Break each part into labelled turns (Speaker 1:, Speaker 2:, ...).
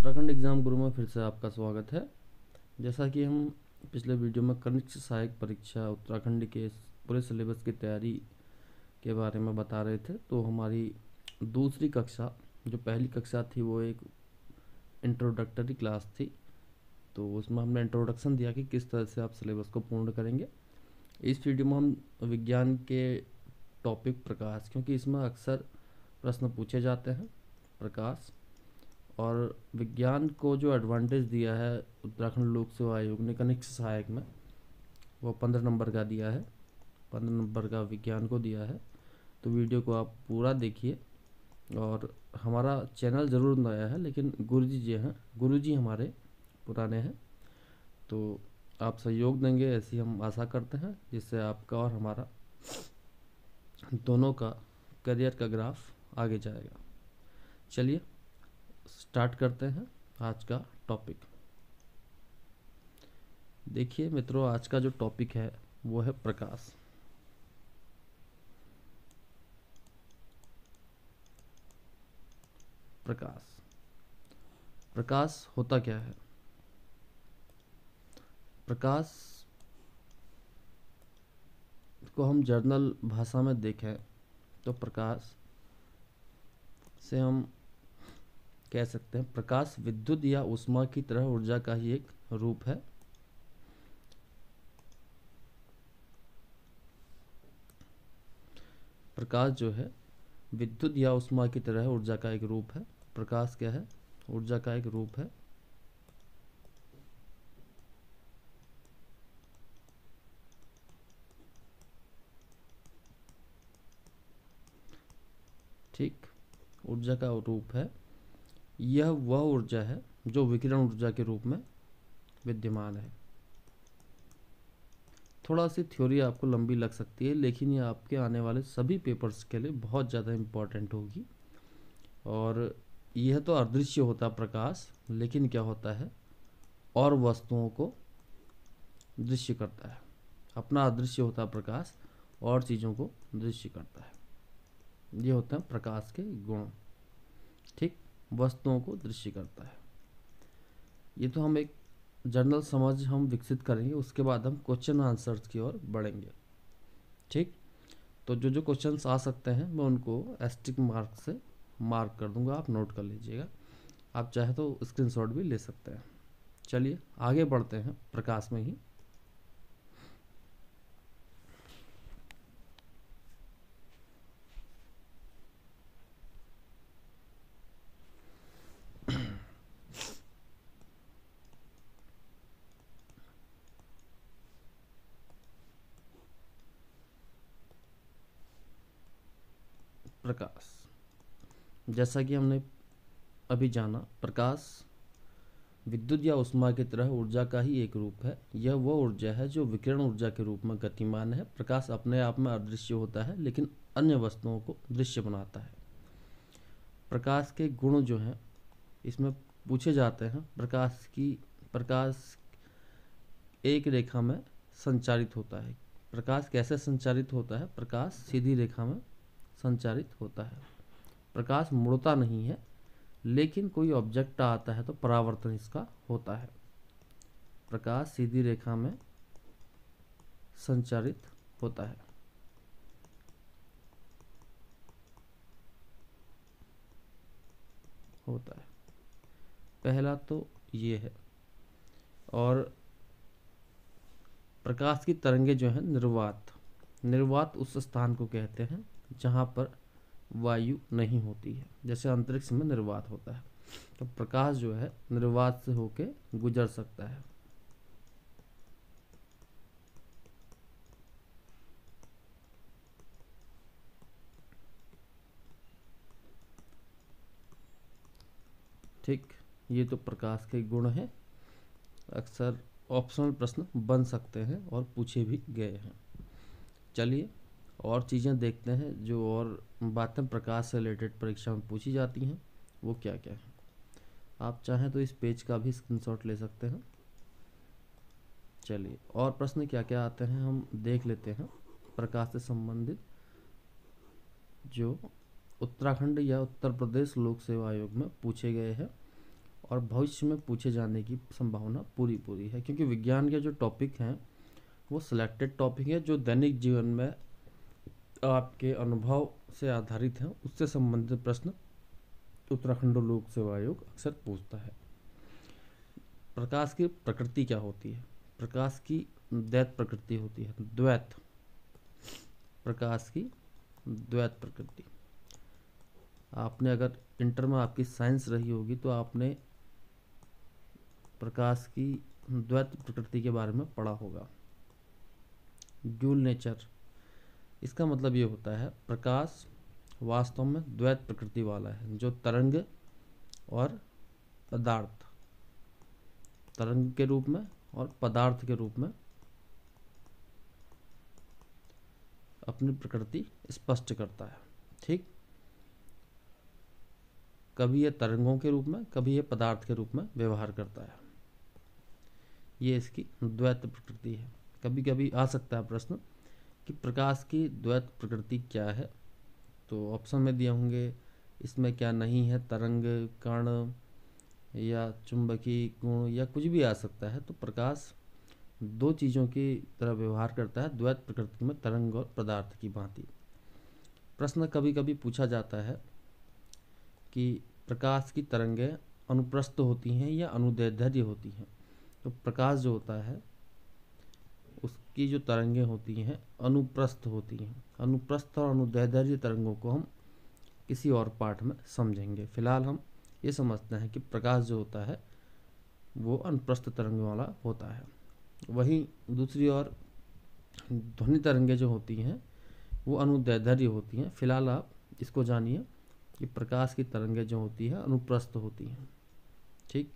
Speaker 1: Uttarakhand exam गुरु में फिर से आपका स्वागत है। जैसा कि हम पिछले वीडियो में कनिष्ठ सहायक परीक्षा उत्तराखंड के पूरे सिलेबस की तैयारी के बारे में बता रहे थे, तो हमारी दूसरी कक्षा जो पहली कक्षा थी वो एक इंट्रोडक्टरी क्लास थी। तो उसमें हमने इंट्रोडक्शन दिया कि किस तरह से आप सिलेबस को पूर्ण करेंगे। इस वीडियो में हम विज्ञान के टॉपिक प्रकाश, क्योंकि इसमें अक्सर प्रश्न पूछे जाते हैं प्रकाश, और विज्ञान को जो एडवांटेज दिया है उत्तराखंड लोक सेवा आयोग ने कनिष्ठ सहायक में, वो 15 नंबर का दिया है, 15 नंबर का विज्ञान को दिया है। तो वीडियो को आप पूरा देखिए। और हमारा चैनल ज़रूर नया है, लेकिन गुरुजी जी हैं, गुरुजी हमारे पुराने हैं, तो आप सहयोग देंगे ऐसी हम आशा करते हैं, जिससे आपका और हमारा दोनों का करियर का ग्राफ आगे जाएगा। चलिए स्टार्ट करते हैं आज का टॉपिक। देखिए मित्रों, आज का जो टॉपिक है वो है प्रकाश। प्रकाश प्रकाश होता क्या है? प्रकाश को हम जर्नल भाषा में देखें तो प्रकाश से हम कह सकते हैं प्रकाश विद्युत या ऊष्मा की तरह ऊर्जा का ही एक रूप है। प्रकाश जो है विद्युत या ऊष्मा की तरह ऊर्जा का एक रूप है। प्रकाश क्या है? ऊर्जा का एक रूप है। ठीक, ऊर्जा का रूप है। यह वह ऊर्जा है जो विकिरण ऊर्जा के रूप में विद्यमान है। थोड़ा सी थ्योरी आपको लंबी लग सकती है, लेकिन ये आपके आने वाले सभी पेपर्स के लिए बहुत ज़्यादा इम्पोर्टेंट होगी। और यह तो अदृश्य होता प्रकाश, लेकिन क्या होता है, और वस्तुओं को दृश्य करता है। अपना अदृश्य होता प्रकाश और चीज़ों को दृश्य करता है। ये होते हैं प्रकाश के गुण। ठीक, वस्तुओं को दृश्य करता है। ये तो हम एक जनरल समझ हम विकसित करेंगे, उसके बाद हम क्वेश्चन आंसर्स की ओर बढ़ेंगे। ठीक, तो जो जो क्वेश्चंस आ सकते हैं मैं उनको एस्टिक मार्क से मार्क कर दूंगा, आप नोट कर लीजिएगा। आप चाहे तो स्क्रीनशॉट भी ले सकते हैं। चलिए आगे बढ़ते हैं प्रकाश में ही। प्रकाश, जैसा कि हमने अभी जाना, प्रकाश विद्युत या ऊष्मा की तरह ऊर्जा का ही एक रूप है। यह वह ऊर्जा है जो विकिरण ऊर्जा के रूप में गतिमान है। प्रकाश अपने आप में अदृश्य होता है, लेकिन अन्य वस्तुओं को दृश्य बनाता है। प्रकाश के गुण जो हैं इसमें पूछे जाते हैं। प्रकाश एक रेखा में संचारित होता है। प्रकाश कैसे संचारित होता है? प्रकाश सीधी रेखा में संचारित होता है। प्रकाश मुड़ता नहीं है, लेकिन कोई ऑब्जेक्ट आता है तो परावर्तन इसका होता है। प्रकाश सीधी रेखा में संचारित होता है। पहला तो ये है। और प्रकाश की तरंगे जो है निर्वात उस स्थान को कहते हैं जहाँ पर वायु नहीं होती है, जैसे अंतरिक्ष में निर्वात होता है। तो प्रकाश जो है निर्वात से होके गुजर सकता है। ठीक, ये तो प्रकाश के गुण हैं। अक्सर ऑप्शनल प्रश्न बन सकते हैं और पूछे भी गए हैं। चलिए और चीज़ें देखते हैं जो और बातें प्रकाश से रिलेटेड परीक्षा में पूछी जाती हैं, वो क्या क्या है। आप चाहें तो इस पेज का भी स्क्रीनशॉट ले सकते हैं। चलिए और प्रश्न क्या क्या आते हैं हम देख लेते हैं। प्रकाश से संबंधित जो उत्तराखंड या उत्तर प्रदेश लोक सेवा आयोग में पूछे गए हैं, और भविष्य में पूछे जाने की संभावना पूरी पूरी है, क्योंकि विज्ञान के जो टॉपिक हैं वो सिलेक्टेड टॉपिक है जो दैनिक जीवन में आपके अनुभव से आधारित हैं, उससे संबंधित प्रश्न उत्तराखंड लोक सेवा आयोग अक्सर पूछता है। प्रकाश की प्रकृति क्या होती है? प्रकाश की द्वैत प्रकृति होती है। द्वैत, प्रकाश की द्वैत प्रकृति। आपने अगर इंटर में आपकी साइंस रही होगी तो आपने प्रकाश की द्वैत प्रकृति के बारे में पढ़ा होगा। ड्यूल नेचर, इसका मतलब ये होता है प्रकाश वास्तव में द्वैत प्रकृति वाला है, जो तरंग और पदार्थ, तरंग के रूप में और पदार्थ के रूप में अपनी प्रकृति स्पष्ट करता है। ठीक, कभी ये तरंगों के रूप में, कभी ये पदार्थ के रूप में व्यवहार करता है। ये इसकी द्वैत प्रकृति है। कभी कभी आ सकता है प्रश्न कि प्रकाश की द्वैत प्रकृति क्या है, तो ऑप्शन में दिए होंगे इसमें क्या नहीं है, तरंग, कण या चुंबकीय गुण या कुछ भी आ सकता है। तो प्रकाश दो चीज़ों की तरह व्यवहार करता है, द्वैत प्रकृति में तरंग और पदार्थ की भांति। प्रश्न कभी कभी पूछा जाता है कि प्रकाश की तरंगें अनुप्रस्थ होती हैं या अनुदैर्ध्य होती हैं। तो प्रकाश जो होता है उसकी जो तरंगें होती हैं अनुप्रस्थ होती हैं। अनुप्रस्थ और अनुदैर्ध्य तरंगों को हम किसी और पाठ में समझेंगे। फिलहाल हम ये समझते हैं कि प्रकाश जो होता है वो अनुप्रस्थ तरंग वाला होता है। वहीं दूसरी ओर ध्वनि तरंगें जो होती हैं वो अनुदैर्ध्य होती हैं। फिलहाल आप इसको जानिए कि प्रकाश की तरंगें जो होती है अनुप्रस्थ होती हैं। ठीक,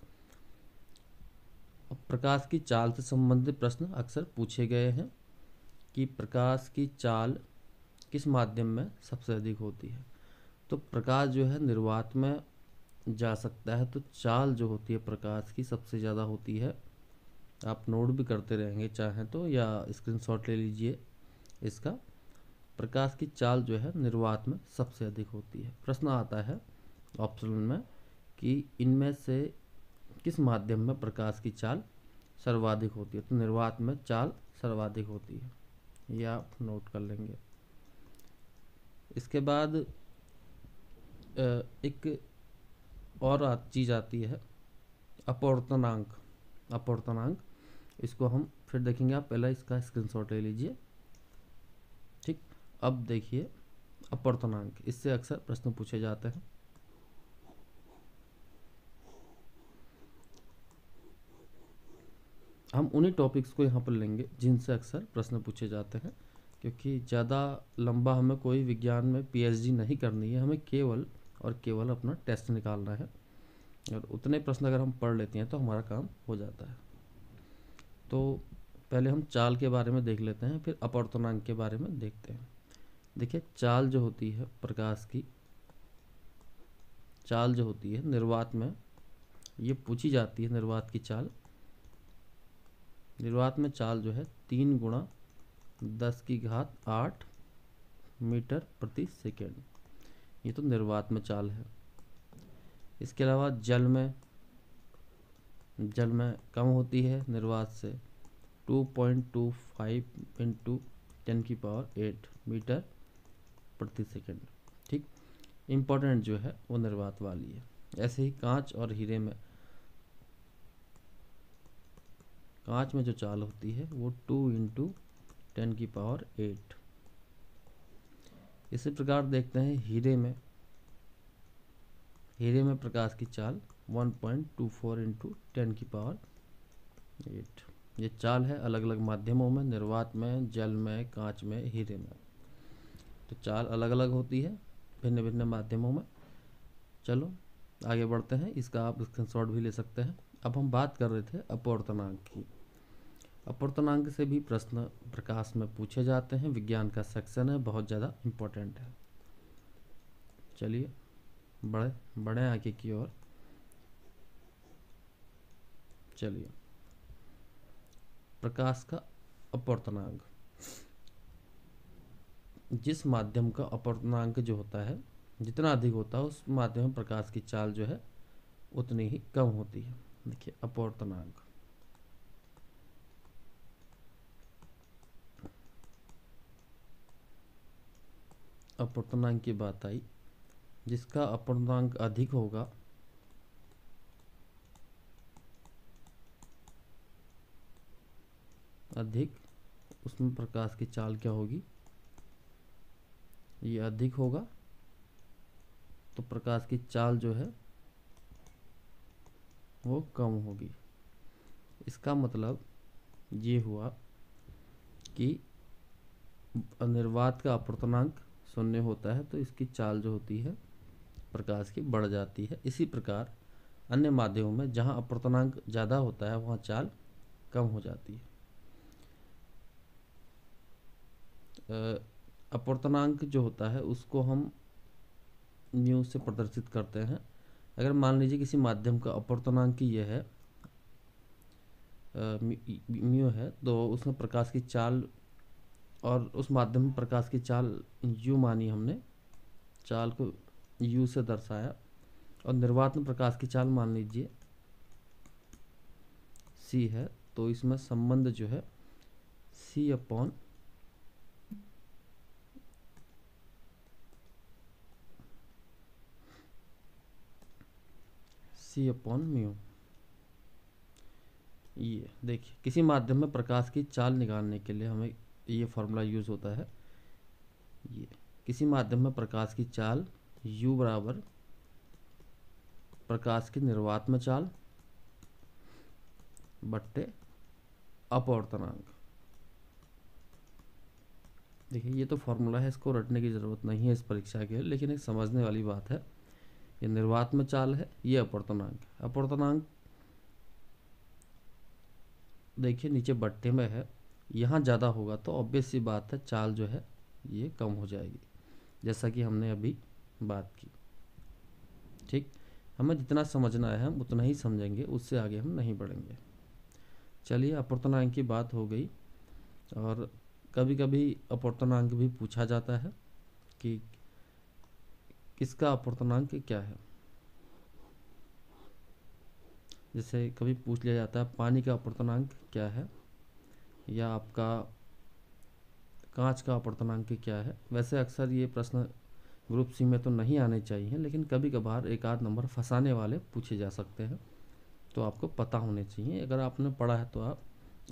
Speaker 1: अब प्रकाश की चाल से संबंधित प्रश्न अक्सर पूछे गए हैं कि प्रकाश की चाल किस माध्यम में सबसे अधिक होती है। तो प्रकाश जो है निर्वात में जा सकता है, तो चाल जो होती है प्रकाश की सबसे ज़्यादा होती है। आप नोट भी करते रहेंगे चाहें तो, या स्क्रीनशॉट ले लीजिए इसका। प्रकाश की चाल जो है निर्वात में सबसे अधिक होती है। प्रश्न आता है ऑप्शन में कि इनमें से किस माध्यम में प्रकाश की चाल सर्वाधिक होती है। तो निर्वात में चाल सर्वाधिक होती है, यह आप नोट कर लेंगे। इसके बाद एक और चीज़ आती है अपवर्तनांक। अपवर्तनांक, इसको हम फिर देखेंगे। आप पहले इसका स्क्रीनशॉट ले लीजिए। ठीक, अब देखिए अपवर्तनांक, इससे अक्सर प्रश्न पूछे जाते हैं। हम उन्हीं टॉपिक्स को यहाँ पर लेंगे जिनसे अक्सर प्रश्न पूछे जाते हैं, क्योंकि ज़्यादा लंबा हमें कोई विज्ञान में पीएचडी नहीं करनी है। हमें केवल और केवल अपना टेस्ट निकालना है, और उतने प्रश्न अगर हम पढ़ लेते हैं तो हमारा काम हो जाता है। तो पहले हम चाल के बारे में देख लेते हैं, फिर अपवर्तनांक के बारे में देखते हैं। देखिए, चाल जो होती है प्रकाश की, चाल जो होती है निर्वात में, ये पूछी जाती है निर्वात की चाल। निर्वात में चाल जो है 3 गुणा 10⁸ मीटर प्रति सेकेंड, ये तो निर्वात में चाल है। इसके अलावा जल में कम होती है निर्वात से 2.25 × 10⁸ मीटर प्रति सेकेंड। ठीक, इम्पोर्टेंट जो है वो निर्वात वाली है। ऐसे ही कांच और हीरे में, कांच में जो चाल होती है वो 2 × 10⁸। इसी प्रकार देखते हैं हीरे में प्रकाश की चाल 1.24 × 10⁸। ये चाल है अलग अलग माध्यमों में, निर्वात में, जल में, कांच में, हीरे में। तो चाल अलग अलग होती है भिन्न भिन्न माध्यमों में। चलो आगे बढ़ते हैं, इसका आप स्क्रीनशॉट भी ले सकते हैं। अब हम बात कर रहे थे अपवर्तनांक की। अपवर्तनांक से भी प्रश्न प्रकाश में पूछे जाते हैं। विज्ञान का सेक्शन है, बहुत ज़्यादा इम्पोर्टेंट है। चलिए बढ़े आगे की ओर। चलिए, प्रकाश का अपवर्तनांक, जिस माध्यम का अपवर्तनांक जो होता है जितना अधिक होता है उस माध्यम में प्रकाश की चाल जो है उतनी ही कम होती है। देखिए अपवर्तनांक, अपवर्तनांक की बात आई, जिसका अपवर्तनांक अधिक होगा अधिक, उसमें प्रकाश की चाल क्या होगी, ये अधिक होगा तो प्रकाश की चाल जो है वो कम होगी। इसका मतलब ये हुआ कि निर्वात का अपवर्तनांक शून्य होता है तो इसकी चाल जो होती है प्रकाश की बढ़ जाती है। इसी प्रकार अन्य माध्यमों में जहाँ अपवर्तनांक ज़्यादा होता है वहाँ चाल कम हो जाती है। अपवर्तनांक जो होता है उसको हम म्यू से प्रदर्शित करते हैं। अगर मान लीजिए किसी माध्यम का अपवर्तनांक ये है म्यू है, तो उसमें प्रकाश की चाल, और उस माध्यम में प्रकाश की चाल यू मानी हमने, चाल को यू से दर्शाया, और निर्वात में प्रकाश की चाल मान लीजिए सी है, तो इसमें संबंध जो है सी अपॉन म्यू। ये देखिए किसी माध्यम में प्रकाश की चाल निकालने के लिए हमें ये फॉर्मूला यूज़ होता है। ये किसी माध्यम में प्रकाश की चाल u बराबर प्रकाश की निर्वात में चाल बट्टे अपवर्तनांक। देखिए ये तो फॉर्मूला है, इसको रटने की ज़रूरत नहीं है इस परीक्षा के लिए, लेकिन एक समझने वाली बात है। ये निर्वात में चाल है, ये अपवर्तनांक है। अपवर्तनांक देखिए नीचे बट्टे में है, यहाँ ज़्यादा होगा तो ऑब्वियस सी बात है चाल जो है ये कम हो जाएगी, जैसा कि हमने अभी बात की। ठीक, हमें जितना समझना है हम उतना ही समझेंगे, उससे आगे हम नहीं बढ़ेंगे। चलिए अपवर्तनांक की बात हो गई, और कभी कभी अपवर्तनांक भी पूछा जाता है कि किसका अपवर्तनांक क्या है। जैसे कभी पूछ लिया जाता है पानी का अपवर्तनांक क्या है, या आपका कांच का अपवर्तनांक क्या है। वैसे अक्सर ये प्रश्न ग्रुप सी में तो नहीं आने चाहिए, लेकिन कभी कभार एक आध नंबर फंसाने वाले पूछे जा सकते हैं, तो आपको पता होने चाहिए। अगर आपने पढ़ा है तो आप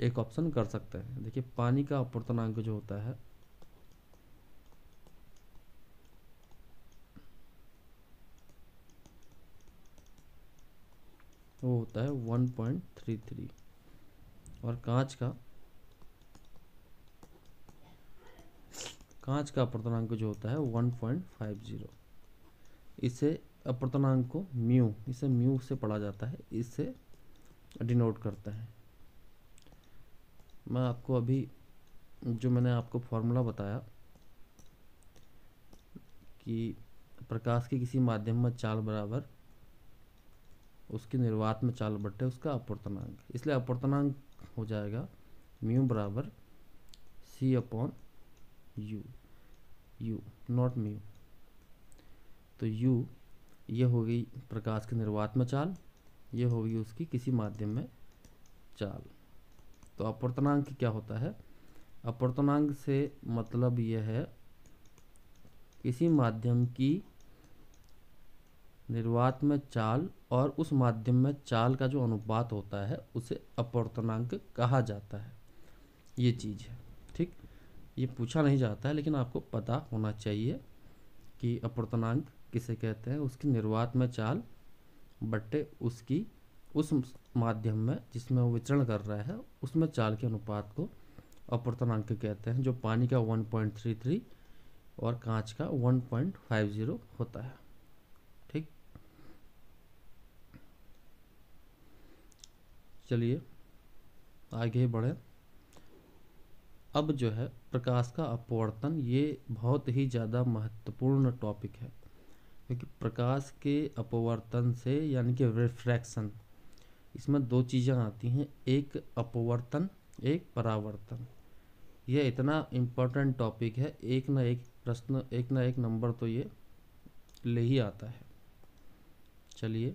Speaker 1: एक ऑप्शन कर सकते हैं। देखिए पानी का अपवर्तनांक जो होता है वो होता है 1.33, और कांच का अपवर्तनांक जो होता है 1.50। इसे अपवर्तनांक को इसे म्यू से पढ़ा जाता है, इससे डिनोट करता है। मैं आपको अभी जो मैंने आपको फॉर्मूला बताया कि प्रकाश की किसी माध्यम में चाल बराबर उसकी निर्वात में चाल बट्टे उसका अपवर्तनांक, इसलिए अपवर्तनांक हो जाएगा म्यू बराबर सी अपॉन यू नॉट म्यू। तो यू ये हो गई प्रकाश की निर्वात में चाल, ये होगी उसकी किसी माध्यम में चाल। तो अपवर्तनांक क्या होता है, अपवर्तनांक से मतलब यह है किसी माध्यम की निर्वात में चाल और उस माध्यम में चाल का जो अनुपात होता है उसे अपवर्तनांक कहा जाता है। ये चीज़ है, ठीक। ये पूछा नहीं जाता है, लेकिन आपको पता होना चाहिए कि अपवर्तनांक किसे कहते हैं। उसकी निर्वात में चाल बट्टे उसकी उस माध्यम में जिसमें वो विचरण कर रहा है उसमें चाल के अनुपात को अपवर्तनांक कहते हैं, जो पानी का 1.33 और कांच का 1.50 होता है। ठीक, चलिए आगे बढ़े। अब जो है प्रकाश का अपवर्तन, ये बहुत ही ज़्यादा महत्वपूर्ण टॉपिक है, क्योंकि प्रकाश के अपवर्तन से यानी कि रिफ्रैक्शन, इसमें दो चीज़ें आती हैं, एक अपवर्तन एक परावर्तन। यह इतना इम्पोर्टेंट टॉपिक है, एक ना एक प्रश्न एक ना एक नंबर तो ये ले ही आता है। चलिए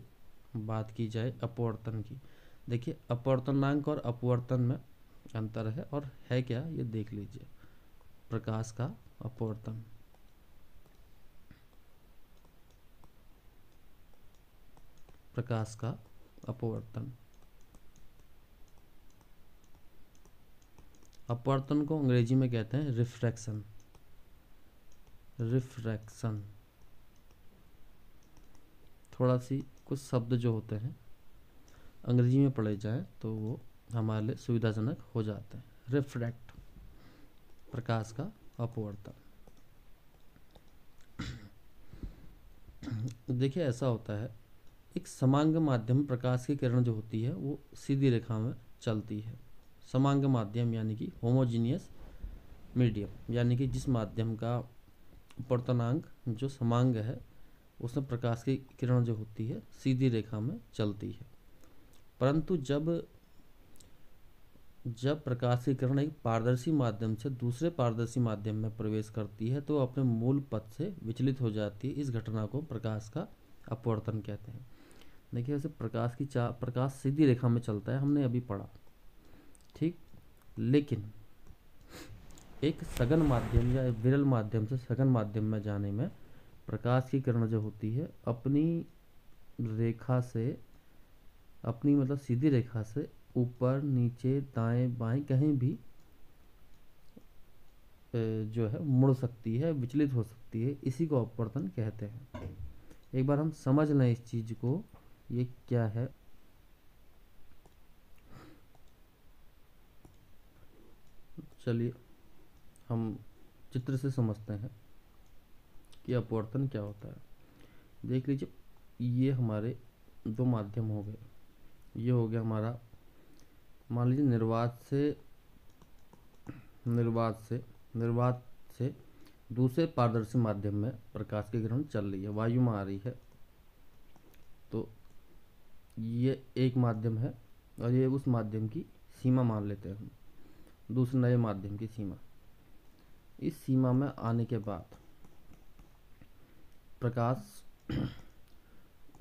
Speaker 1: बात की जाए अपवर्तन की, देखिए अपवर्तनांक और अपवर्तन में अंतर है, और है क्या ये देख लीजिए। प्रकाश का अपवर्तन, प्रकाश का अपवर्तन, अपवर्तन को अंग्रेजी में कहते हैं रिफ्रैक्शन। रिफ्रैक्शन, थोड़ा सी कुछ शब्द जो होते हैं अंग्रेजी में पढ़े जाएं तो वो हमारे लिए सुविधाजनक हो जाते हैं। रिफ्रैक्ट, प्रकाश का अपवर्तन। देखिए ऐसा होता है, एक समांग माध्यम, प्रकाश की किरण जो होती है वो सीधी रेखा में चलती है। समांग माध्यम यानी कि होमोजीनियस मीडियम, यानी कि जिस माध्यम का अपवर्तनांक जो समांग है उसमें प्रकाश की किरण जो होती है सीधी रेखा में चलती है। परंतु जब प्रकाश की किरण एक पारदर्शी माध्यम से दूसरे पारदर्शी माध्यम में प्रवेश करती है तो अपने मूल पथ से विचलित हो जाती है। इस घटना को प्रकाश का अपवर्तन कहते हैं। देखिए वैसे प्रकाश सीधी रेखा में चलता है, हमने अभी पढ़ा, ठीक। लेकिन एक सघन माध्यम या विरल माध्यम से सघन माध्यम में जाने में प्रकाश की किरण जो होती है अपनी रेखा से, अपनी मतलब सीधी रेखा से ऊपर नीचे दाएं बाएं कहीं भी जो है मुड़ सकती है, विचलित हो सकती है। इसी को अपवर्तन कहते हैं। एक बार हम समझ लें इस चीज को, ये क्या है। चलिए हम चित्र से समझते हैं कि अपवर्तन क्या होता है। देख लीजिए, ये हमारे दो माध्यम हो गए। ये हो गया हमारा, मान लीजिए निर्वात से दूसरे पारदर्शी माध्यम में प्रकाश की किरण चल रही है, वायु में आ रही है। तो ये एक माध्यम है और ये उस माध्यम की सीमा मान लेते हैं हम, दूसरे नए माध्यम की सीमा। इस सीमा में आने के बाद प्रकाश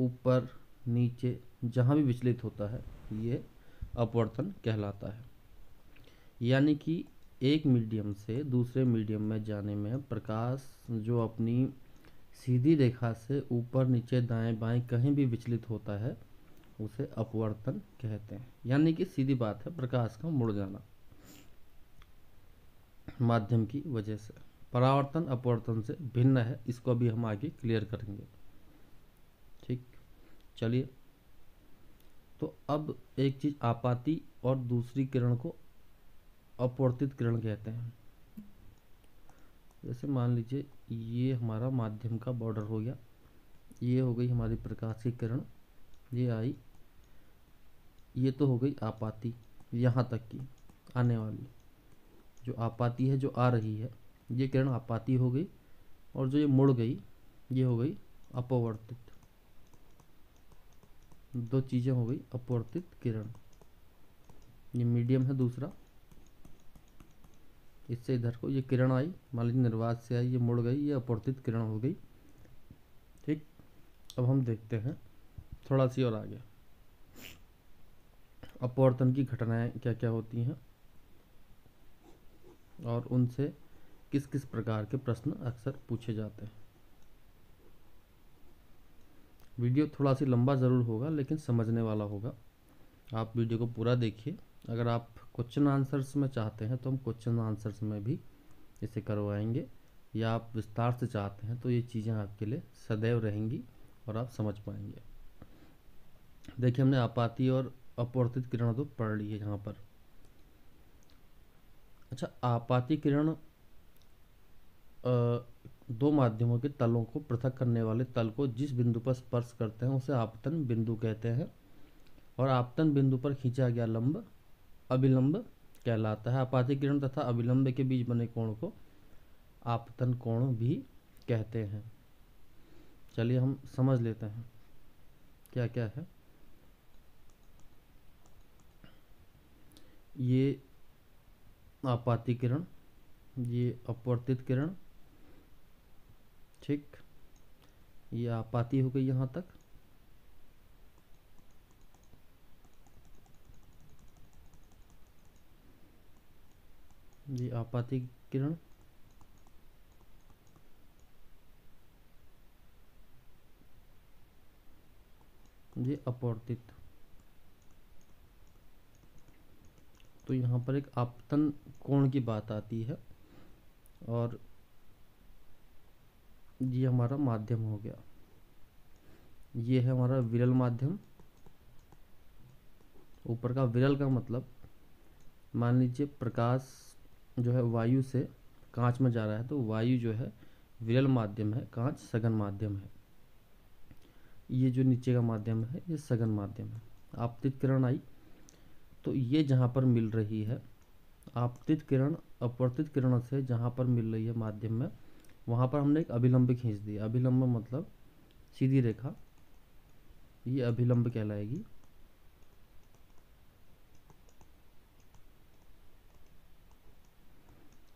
Speaker 1: ऊपर नीचे जहाँ भी विचलित होता है ये अपवर्तन कहलाता है। यानी कि एक मीडियम से दूसरे मीडियम में जाने में प्रकाश जो अपनी सीधी रेखा से ऊपर नीचे दाएं बाएं कहीं भी विचलित होता है उसे अपवर्तन कहते हैं। यानी कि सीधी बात है, प्रकाश का मुड़ जाना माध्यम की वजह से। परावर्तन अपवर्तन से भिन्न है, इसको भी हम आगे क्लियर करेंगे, ठीक। चलिए, तो अब एक चीज आपाती और दूसरी किरण को अपवर्तित किरण कहते हैं। जैसे मान लीजिए ये हमारा माध्यम का बॉर्डर हो गया, ये हो गई हमारी प्रकाश की किरण, ये आई, ये तो हो गई आपाती, यहाँ तक की आने वाली जो आपाती है, जो आ रही है ये किरण आपाती हो गई। और जो ये मुड़ गई ये हो गई अपवर्तित। दो चीजें हो गई अपवर्तित किरण। ये मीडियम है दूसरा, इससे इधर को ये किरण आई, मान लीजिए निर्वात से आई, ये मुड़ गई, ये अपवर्तित किरण हो गई, ठीक। अब हम देखते हैं थोड़ा सी और आगे अपवर्तन की घटनाएं क्या क्या होती हैं और उनसे किस किस प्रकार के प्रश्न अक्सर पूछे जाते हैं। वीडियो थोड़ा सी लंबा ज़रूर होगा लेकिन समझने वाला होगा। आप वीडियो को पूरा देखिए। अगर आप क्वेश्चन आंसर्स में चाहते हैं तो हम क्वेश्चन आंसर्स में भी इसे करवाएंगे, या आप विस्तार से चाहते हैं तो ये चीज़ें आपके लिए सदैव रहेंगी और आप समझ पाएंगे। देखिए हमने आपाती और अपवर्तित किरण तो पढ़ ली है यहाँ पर। अच्छा, आपाती किरण दो माध्यमों के तलों को पृथक करने वाले तल को जिस बिंदु पर स्पर्श करते हैं उसे आपतन बिंदु कहते हैं, और आपतन बिंदु पर खींचा गया लंब अभिलंब कहलाता है। आपाती किरण तथा अभिलंब के बीच बने कोण को आपतन कोण भी कहते हैं। चलिए हम समझ लेते हैं क्या क्या है। ये आपाती किरण, ये अपवर्तित किरण, ठीक। ये आपाती हो गई यहाँ तक, जी आपातिक किरण, जी अपवर्तित। तो यहाँ पर एक आपतन कोण की बात आती है और ये हमारा माध्यम हो गया। ये है हमारा विरल माध्यम। ऊपर का विरल का मतलब, मान लीजिए प्रकाश जो है वायु से कांच में जा रहा है, तो वायु जो है विरल माध्यम है, कांच सघन माध्यम है। ये जो नीचे का माध्यम है ये सघन माध्यम है। आपतित किरण आई तो ये जहाँ पर मिल रही है, आपतित किरण अपवर्तित किरणों से जहाँ पर मिल रही है माध्यम में, वहाँ पर हमने एक अभिलंब खींच दिया। अभिलंब मतलब सीधी रेखा, ये अभिलंब कहलाएगी।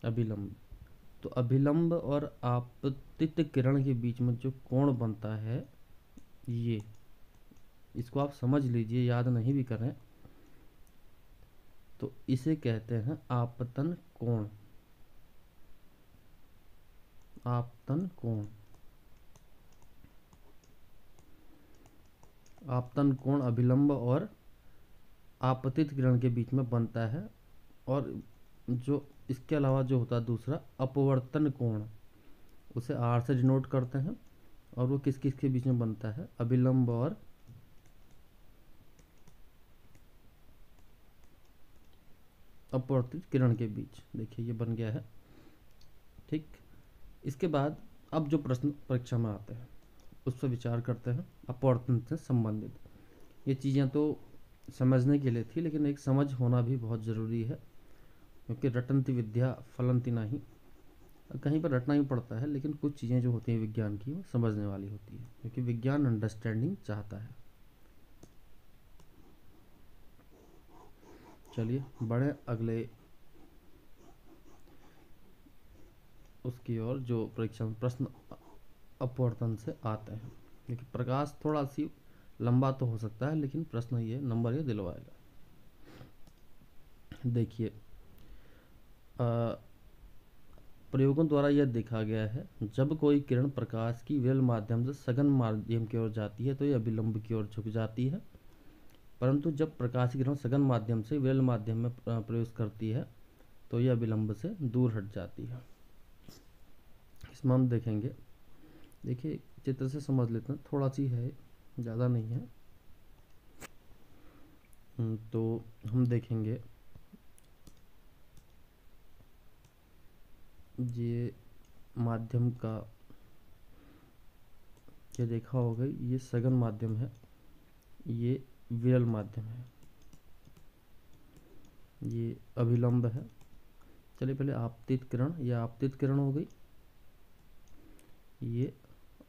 Speaker 1: अभिलंब। तो अभिलंब और आपतित किरण के बीच में जो कोण बनता है, ये, इसको आप समझ लीजिए, याद नहीं भी करें तो इसे कहते हैं आपतन कोण। आपतन कोण। आपतन कोण अभिलंब और आपतित किरण के बीच में बनता है। और जो इसके अलावा जो होता है दूसरा अपवर्तन कोण, उसे आर से डिनोट करते हैं। और वो किस किस के बीच में बनता है, अभिलंब और अपवर्तित किरण के बीच। देखिए ये बन गया है। ठीक। इसके बाद अब जो प्रश्न परीक्षा में आते हैं उस पर विचार करते हैं, अपवर्तन से संबंधित। ये चीज़ें तो समझने के लिए थी, लेकिन एक समझ होना भी बहुत ज़रूरी है, क्योंकि रटंती विद्या फलंती नहीं। कहीं पर रटना ही पड़ता है, लेकिन कुछ चीज़ें जो होती हैं विज्ञान की वो समझने वाली होती है, क्योंकि विज्ञान अंडरस्टैंडिंग चाहता है। चलिए बढ़े अगले उसकी ओर, जो परीक्षा में प्रश्न अपवर्तन से आते हैं। क्योंकि प्रकाश थोड़ा सी लंबा तो हो सकता है, लेकिन प्रश्न ये नंबर ये दिलवाएगा। देखिए प्रयोगों द्वारा यह देखा गया है, जब कोई किरण प्रकाश की विरल माध्यम से सघन माध्यम की ओर जाती है तो यह अभिलंब की ओर झुक जाती है, परंतु जब प्रकाश की किरण सघन माध्यम से विरल माध्यम में प्रवेश करती है तो यह अभिलंब से दूर हट जाती है। इसमें हम देखेंगे, देखिए चित्र से समझ लेते हैं, थोड़ा सी है, ज़्यादा नहीं है। तो हम देखेंगे ये माध्यम का, ये देखा होगा, ये सघन माध्यम है, ये विरल माध्यम है, ये अभिलंब है। चलिए पहले आपतित किरण, यह आपतित किरण हो गई, ये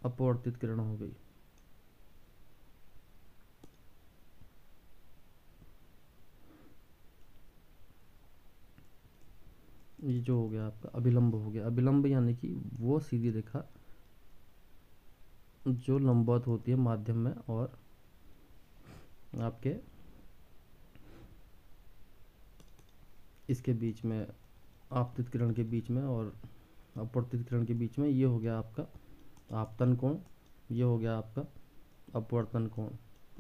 Speaker 1: अपवर्तित किरण हो गई। ये जो हो गया आपका अभिलंब हो गया। अभिलंब यानी कि वो सीधी रेखा जो लंबवत होती है माध्यम में और आपके इसके बीच में, आपतित किरण के बीच में और अपवर्तित किरण के बीच में। ये हो गया आपका आपतन कोण, ये हो गया आपका अपवर्तन कोण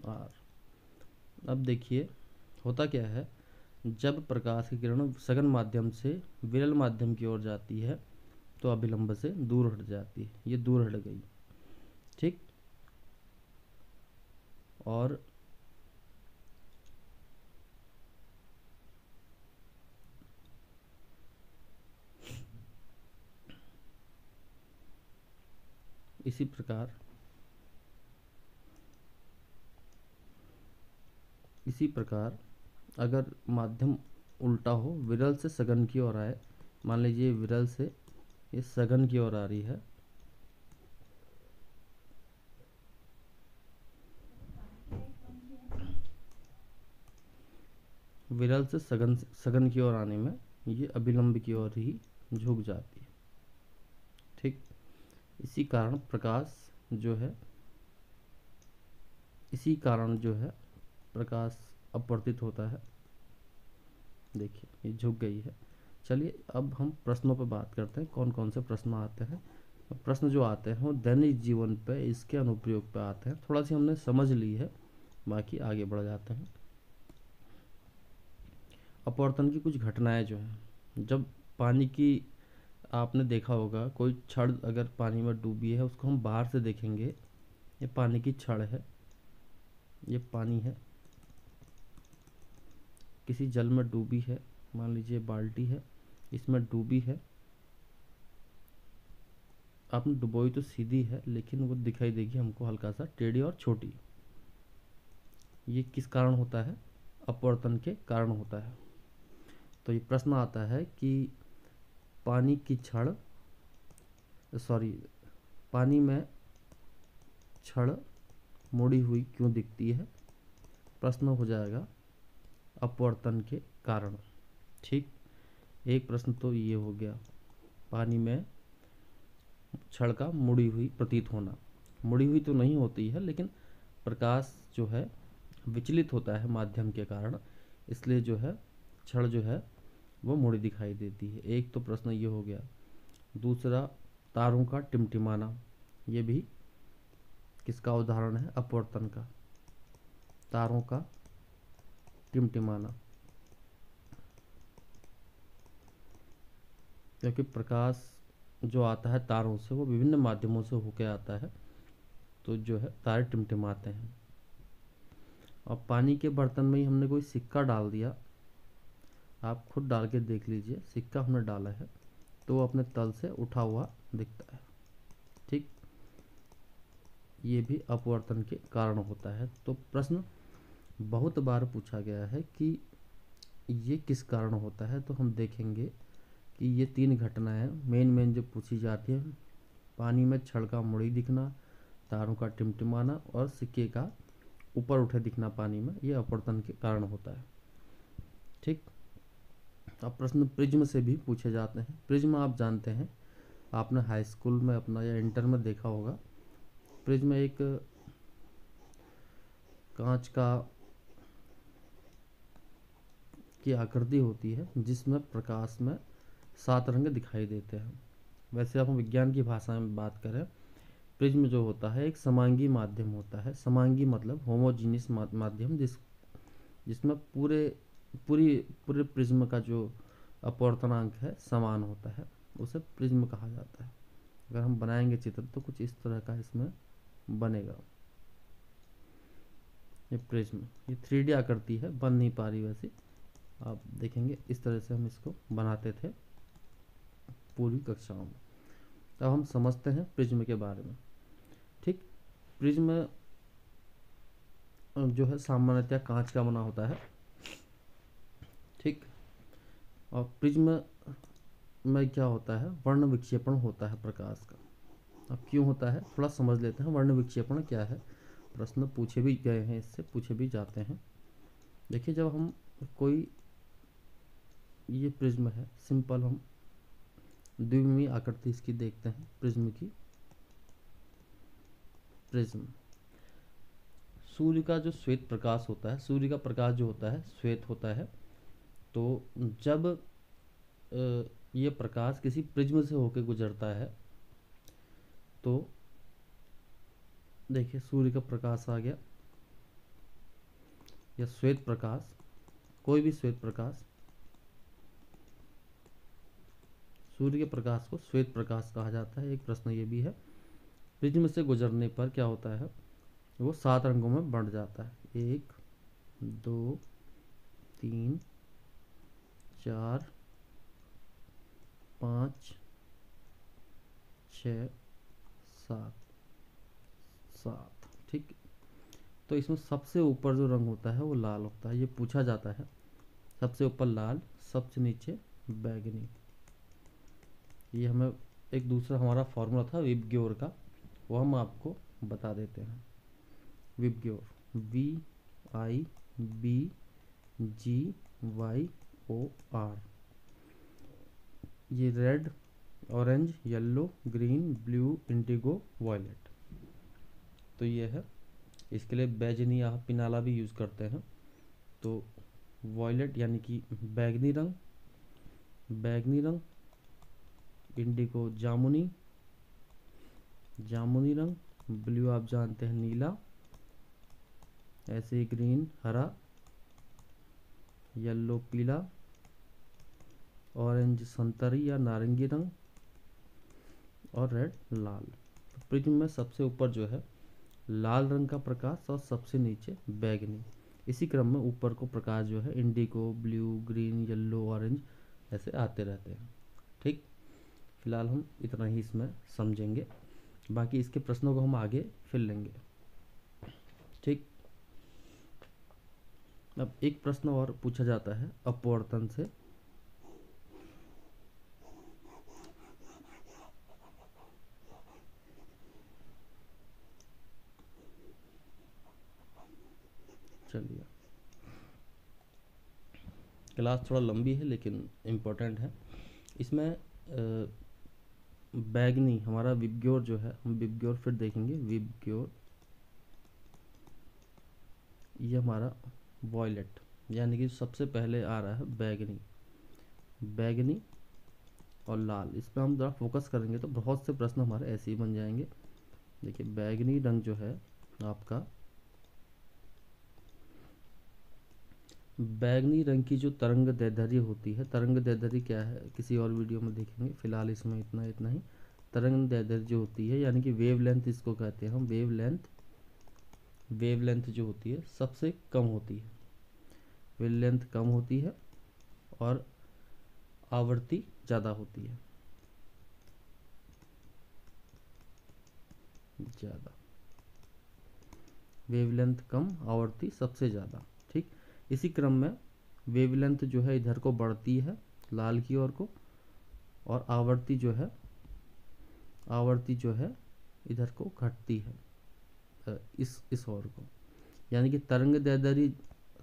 Speaker 1: आर। अब देखिए होता क्या है, जब प्रकाश की किरण सघन माध्यम से विरल माध्यम की ओर जाती है तो अभिलंब से दूर हट जाती है, ये दूर हट गई। ठीक। और इसी प्रकार अगर माध्यम उल्टा हो, विरल से सघन की ओर आए, मान लीजिए विरल से ये सघन की ओर आ रही है, विरल से सघन की ओर आने में ये अभिलंब की ओर ही झुक जाती है। ठीक। इसी कारण प्रकाश जो है, इसी कारण जो है प्रकाश अपवर्तित होता है। देखिए ये झुक गई है, चलिए अब हम प्रश्नों पर बात करते हैं, कौन कौन से प्रश्न आते हैं। प्रश्न जो आते हैं वो दैनिक जीवन पे, इसके अनुप्रयोग पे आते हैं। थोड़ा सी हमने समझ ली है, बाकी आगे बढ़ जाते हैं। अपवर्तन की कुछ घटनाएं जो हैं, जब पानी की, आपने देखा होगा कोई छड़ अगर पानी में डूबी है, उसको हम बाहर से देखेंगे, ये पानी की छड़ है, ये पानी है, किसी जल में डूबी है, मान लीजिए बाल्टी है, इसमें डूबी है, आपने डुबोई तो सीधी है, लेकिन वो दिखाई देगी हमको हल्का सा टेढ़ी और छोटी। ये किस कारण होता है? अपवर्तन के कारण होता है। तो ये प्रश्न आता है कि पानी की छड़, सॉरी, पानी में छड़ मुड़ी हुई क्यों दिखती है? प्रश्न हो जाएगा अपवर्तन के कारण। ठीक, एक प्रश्न तो ये हो गया, पानी में छड़ का मुड़ी हुई प्रतीत होना। मुड़ी हुई तो नहीं होती है, लेकिन प्रकाश जो है विचलित होता है माध्यम के कारण, इसलिए जो है छड़ जो है वो मुड़ी दिखाई देती है। एक तो प्रश्न ये हो गया। दूसरा, तारों का टिमटिमाना, ये भी किसका उदाहरण है? अपवर्तन का। तारों का टिमटिमाना, क्योंकि प्रकाश जो आता है तारों से वो विभिन्न माध्यमों से होकर आता है, तो जो है तारे टिमटिमाते हैं। और पानी के बर्तन में ही हमने कोई सिक्का डाल दिया, आप खुद डाल के देख लीजिए, सिक्का हमने डाला है तो वो अपने तल से उठा हुआ दिखता है। ठीक, ये भी अपवर्तन के कारण होता है। तो प्रश्न बहुत बार पूछा गया है कि ये किस कारण होता है, तो हम देखेंगे कि ये 3 घटनाएं मेन जो पूछी जाती है, पानी में छड़ का मुड़ी दिखना, तारों का टिमटिमाना और सिक्के का ऊपर उठे दिखना पानी में, ये अपवर्तन के कारण होता है। ठीक, अब प्रश्न प्रिज्म से भी पूछे जाते हैं। प्रिज्म आप जानते हैं, आपने हाई स्कूल में अपना या इंटर में देखा होगा। प्रिज्म एक कांच का की आकृति होती है जिसमें प्रकाश में 7 रंग दिखाई देते हैं। वैसे आप विज्ञान की भाषा में बात करें, प्रिज्म जो होता है एक समांगी माध्यम होता है। समांगी मतलब होमोजीनियस माध्यम, जिसमें पूरे प्रिज्म का जो अपवर्तनांक है समान होता है, उसे प्रिज्म कहा जाता है। अगर हम बनाएंगे चित्र तो कुछ इस तरह का इसमें बनेगा। ये प्रिज्म, ये 3D आकृति है, बन नहीं पा रही वैसे, आप देखेंगे इस तरह से हम इसको बनाते थे पूरी कक्षाओं में। अब हम समझते हैं प्रिज्म के बारे में। ठीक, प्रिज्म जो है सामान्यतः कांच का बना होता है। ठीक, और प्रिज्म में क्या होता है? वर्ण विक्षेपण होता है प्रकाश का। अब क्यों होता है, थोड़ा समझ लेते हैं। वर्ण विक्षेपण क्या है? प्रश्न पूछे भी गए हैं, इससे पूछे भी जाते हैं। देखिए, जब हम कोई, ये प्रिज्म है सिंपल, हम द्विमीमीय आकृति इसकी देखते हैं प्रिज्म की। प्रिज्म, सूर्य का जो श्वेत प्रकाश होता है, सूर्य का प्रकाश जो होता है श्वेत होता है। तो जब ये प्रकाश किसी प्रिज्म से होकर गुजरता है, तो देखिए सूर्य का प्रकाश आ गया, या श्वेत प्रकाश, कोई भी श्वेत प्रकाश, सूर्य के प्रकाश को श्वेत प्रकाश कहा जाता है। एक प्रश्न ये भी है, प्रिज्म से गुजरने पर क्या होता है? वो 7 रंगों में बंट जाता है। 1 2 3 4 5 6 7। ठीक, तो इसमें सबसे ऊपर जो रंग होता है वो लाल होता है। ये पूछा जाता है, सबसे ऊपर लाल, सबसे नीचे बैगनी। ये हमें एक दूसरा हमारा फॉर्मूला था विबग्योर का, वो हम आपको बता देते हैं। VIBGYOR, VIBGYOR। ये red, orange, yellow, green, blue, indigo, violet. तो ये है, इसके लिए बैजनी या पिनाला भी यूज़ करते हैं। तो वायलेट यानी कि बैगनी रंग, बैगनी रंग, इंडिगो जामुनी, जामुनी रंग, ब्लू आप जानते हैं नीला, ऐसे ही ग्रीन हरा, येलो पीला, ऑरेंज संतरी या नारंगी रंग, और रेड लाल। तो प्रिज्म में सबसे ऊपर जो है लाल रंग का प्रकाश और सबसे नीचे बैगनी। इसी क्रम में ऊपर को प्रकाश जो है Indigo, blue, green, yellow, orange ऐसे आते रहते हैं। ठीक, फिलहाल हम इतना ही इसमें समझेंगे, बाकी इसके प्रश्नों को हम आगे फिर लेंगे। ठीक, अब एक प्रश्न और पूछा जाता है अपवर्तन से। चलिए, क्लास थोड़ा लंबी है लेकिन इम्पोर्टेंट है। इसमें बैगनी हमारा विबग्योर जो है, हम विबग्योर फिर देखेंगे। विबग्योर ये हमारा वॉयलेट, यानी कि सबसे पहले आ रहा है बैगनी, बैगनी और लाल। इस पर हम ज़रा फोकस करेंगे तो बहुत से प्रश्न हमारे ऐसे ही बन जाएंगे। देखिए बैगनी रंग जो है आपका, बैगनी रंग की जो तरंग दैर्ध्य होती है, तरंग दैर्ध्य क्या है किसी और वीडियो में देखेंगे, फिलहाल इसमें इतना ही। तरंग दैर्ध्य जो होती है यानी कि वेवलेंथ इसको कहते हैं हम, वेवलेंथ जो होती है सबसे कम होती है, वेवलेंथ कम होती है और आवृत्ति ज़्यादा होती है, ज़्यादा। वेवलेंथ कम, आवृत्ति सबसे ज़्यादा। ठीक, इसी क्रम में वेवलेंथ जो है इधर को बढ़ती है लाल की ओर को, और आवृत्ति जो है इधर को घटती है इस ओर को। यानी कि तरंग दैर्ध्य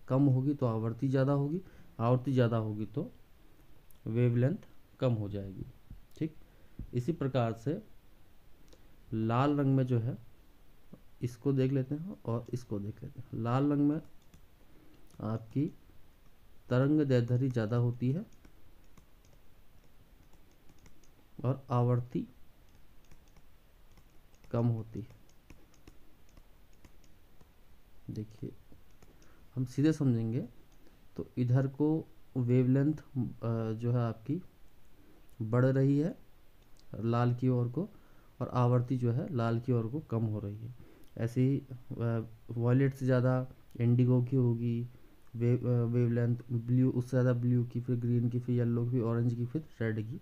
Speaker 1: कम होगी तो आवृत्ति ज़्यादा होगी, आवृत्ति ज़्यादा होगी तो वेवलेंथ कम हो जाएगी। ठीक, इसी प्रकार से लाल रंग में जो है, इसको देख लेते हैं और इसको देख लेते हैं। लाल रंग में आपकी तरंग दैर्ध्य ज़्यादा होती है और आवृत्ति कम होती है। देखिए हम सीधे समझेंगे तो इधर को वेवलेंथ जो है आपकी बढ़ रही है लाल की ओर को, और आवृत्ति जो है लाल की ओर को कम हो रही है। ऐसे ही वॉयलेट से ज़्यादा इंडिगो की होगी वेवलेंथ, ब्लू उससे ज़्यादा ब्लू की, फिर ग्रीन की, फिर येलो की, ऑरेंज की, फिर रेड की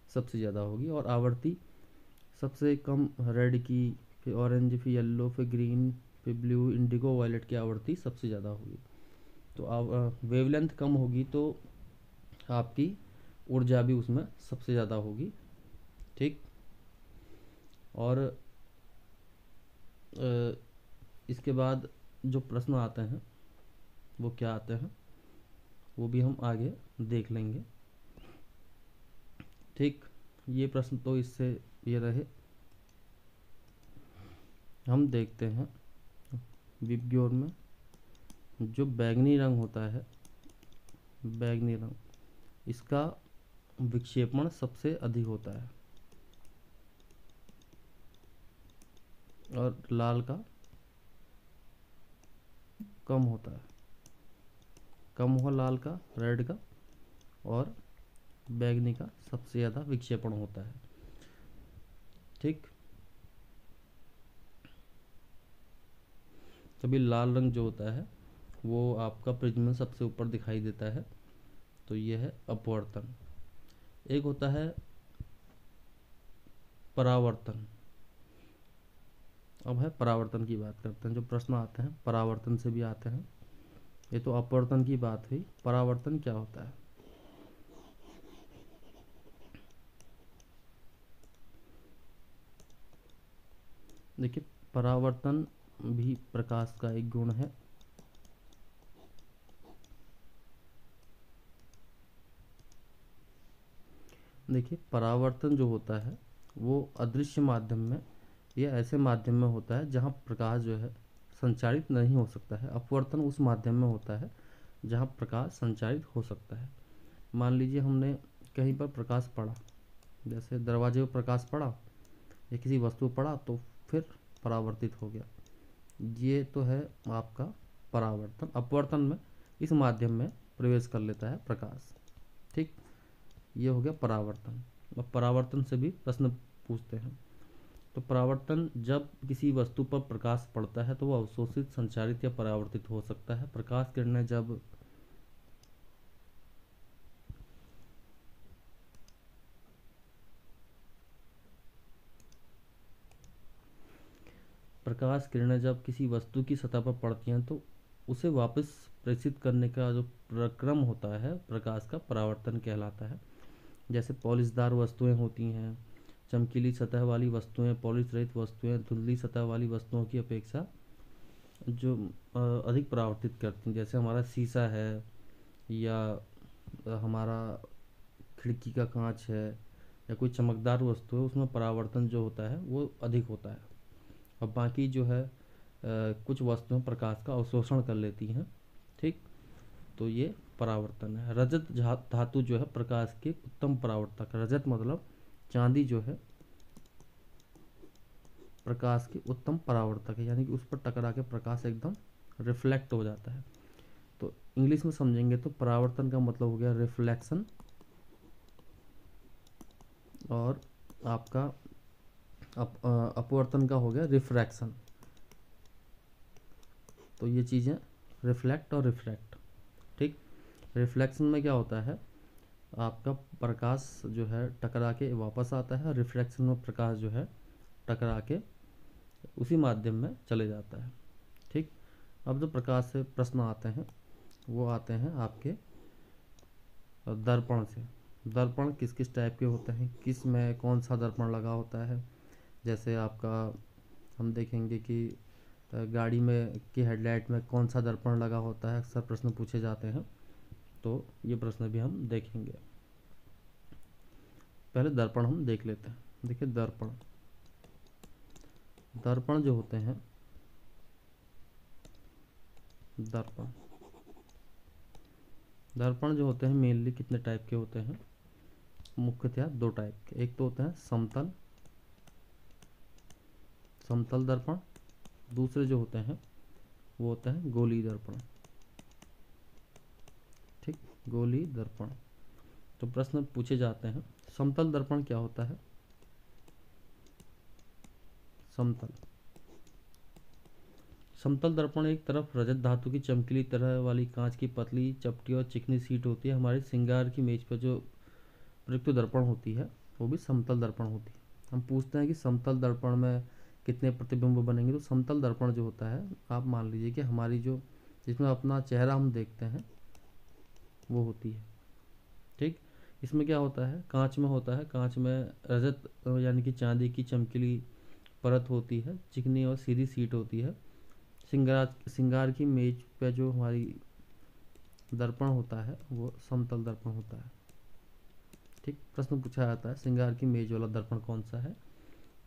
Speaker 1: सबसे ज़्यादा होगी, और आवृत्ति सबसे कम रेड की, फिर ऑरेंज, फिर येलो, फिर ग्रीन, फिर ब्लू, इंडिगो, वॉयलेट की आवृत्ति सबसे ज़्यादा होगी। तो वेवलेंथ कम होगी तो आपकी ऊर्जा भी उसमें सबसे ज़्यादा होगी। ठीक, और इसके बाद जो प्रश्न आते हैं वो क्या आते हैं वो भी हम आगे देख लेंगे। ठीक, ये प्रश्न तो इससे ये रहे। हम देखते हैं विबग्योर में जो बैगनी रंग होता है, बैगनी रंग, इसका विक्षेपण सबसे अधिक होता है और लाल का कम होता है, कम हो लाल का, रेड का, और बैगनी का सबसे ज़्यादा विक्षेपण होता है। ठीक, तभी लाल रंग जो होता है वो आपका प्रिज्म में सबसे ऊपर दिखाई देता है। तो ये है अपवर्तन। एक होता है परावर्तन। अब है परावर्तन की बात करते हैं। जो प्रश्न आते हैं परावर्तन से भी आते हैं। ये तो अपवर्तन की बात हुई, परावर्तन क्या होता है? देखिए परावर्तन भी प्रकाश का एक गुण है। देखिए परावर्तन जो होता है वो अदृश्य माध्यम में या ऐसे माध्यम में होता है जहाँ प्रकाश जो है संचारित नहीं हो सकता है। अपवर्तन उस माध्यम में होता है जहाँ प्रकाश संचारित हो सकता है। मान लीजिए हमने कहीं पर प्रकाश पड़ा, जैसे दरवाजे पर प्रकाश पड़ा या किसी वस्तु पर पड़ा तो फिर परावर्तित हो गया। ये तो है आपका परावर्तन। अपवर्तन में इस माध्यम में प्रवेश कर लेता है प्रकाश। ठीक, ये हो गया परावर्तन। अब परावर्तन से भी प्रश्न पूछते हैं। तो परावर्तन, जब किसी वस्तु पर प्रकाश पड़ता है तो वह अवशोषित, संचारित या परावर्तित हो सकता है। प्रकाश किरणें जब किसी वस्तु की सतह पर पड़ती हैं तो उसे वापस प्रेषित करने का जो प्रक्रम होता है प्रकाश का, परावर्तन कहलाता है। जैसे पॉलिशदार वस्तुएं होती हैं, चमकीली सतह वाली वस्तुएं, पॉलिश रहित वस्तुएं धुंधली सतह वाली वस्तुओं की अपेक्षा जो अधिक परावर्तित करती हैं। जैसे हमारा शीशा है या हमारा खिड़की का कांच है या कोई चमकदार वस्तु है, उसमें परावर्तन जो होता है वो अधिक होता है। और बाकी जो है कुछ वस्तुएं प्रकाश का अवशोषण कर लेती हैं। ठीक, तो ये परावर्तन है। रजत धातु जो है प्रकाश के उत्तम परावर्तक। रजत मतलब चांदी जो है प्रकाश के उत्तम परावर्तक है, यानी कि उस पर टकरा के प्रकाश एकदम रिफ्लेक्ट हो जाता है। तो इंग्लिश में समझेंगे तो परावर्तन का मतलब हो गया रिफ्लेक्शन, और आपका अपवर्तन का हो गया रिफ्रैक्शन। तो ये चीज़ें रिफ्लेक्ट और रिफ्रैक्ट। ठीक, रिफ्लेक्शन में क्या होता है, आपका प्रकाश जो है टकरा के वापस आता है। रिफ्रैक्शन में प्रकाश जो है टकरा के उसी माध्यम में चले जाता है। ठीक, अब जो प्रकाश से प्रश्न आते हैं वो आते हैं आपके दर्पण से। दर्पण किस किस टाइप के होते हैं, किस में कौन सा दर्पण लगा होता है। जैसे आपका हम देखेंगे कि गाड़ी में की हेडलाइट में कौन सा दर्पण लगा होता है, अक्सर प्रश्न पूछे जाते हैं। तो ये प्रश्न भी हम देखेंगे। पहले दर्पण हम देख लेते हैं। देखिए दर्पण जो होते हैं, दर्पण जो होते हैं मेनली कितने टाइप के होते हैं, मुख्यतः दो टाइप के। एक तो होते हैं समतल दर्पण, दूसरे जो होते हैं वो होते हैं गोलीय दर्पण। ठीक, गोलीय दर्पण। तो प्रश्न पूछे जाते हैं, समतल दर्पण क्या होता है। समतल दर्पण एक तरफ रजत धातु की चमकीली तरह वाली कांच की पतली चपटी और चिकनी सीट होती है। हमारे श्रृंगार की मेज पर जो प्रयुक्त दर्पण होती है वो भी समतल दर्पण होती है। हम पूछते हैं कि समतल दर्पण में कितने प्रतिबिंब बनेंगे, तो समतल दर्पण जो होता है, आप मान लीजिए कि हमारी जो जिसमें अपना चेहरा हम देखते हैं वो होती है। ठीक, इसमें क्या होता है, कांच में होता है। कांच में रजत यानी कि चांदी की चमकीली परत होती है, चिकनी और सीधी सीट होती है। श्रृंगार की मेज पे जो हमारी दर्पण होता है वो समतल दर्पण होता है। ठीक, प्रश्न पूछा जाता है श्रृंगार की मेज वाला दर्पण कौन सा है,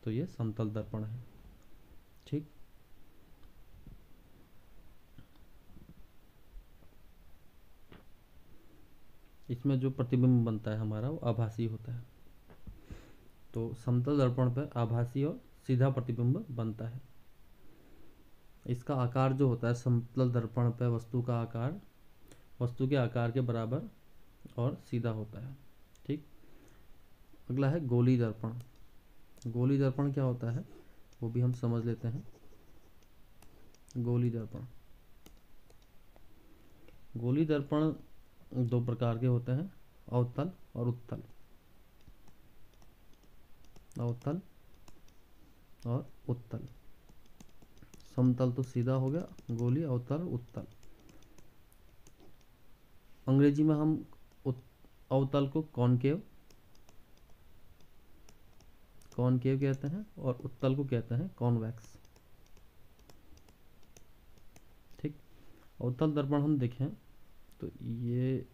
Speaker 1: तो ये समतल दर्पण है। ठीक, इसमें जो प्रतिबिंब बनता है हमारा वो आभासी होता है। तो समतल दर्पण पर आभासी और सीधा प्रतिबिंब बनता है। इसका आकार जो होता है समतल दर्पण पर वस्तु का आकार वस्तु के आकार के बराबर और सीधा होता है। ठीक, अगला है गोलीय दर्पण। गोलीय दर्पण क्या होता है वो भी हम समझ लेते हैं। गोलीय दर्पण दो प्रकार के होते हैं, अवतल और उत्तल। समतल तो सीधा हो गया, गोलीय, अवतल, उत्तल। अंग्रेजी में हम अवतल को कॉनकेव कहते हैं और उत्तल को कहते हैं कॉन्वेक्स। ठीक, अवतल दर्पण हम देखें तो ये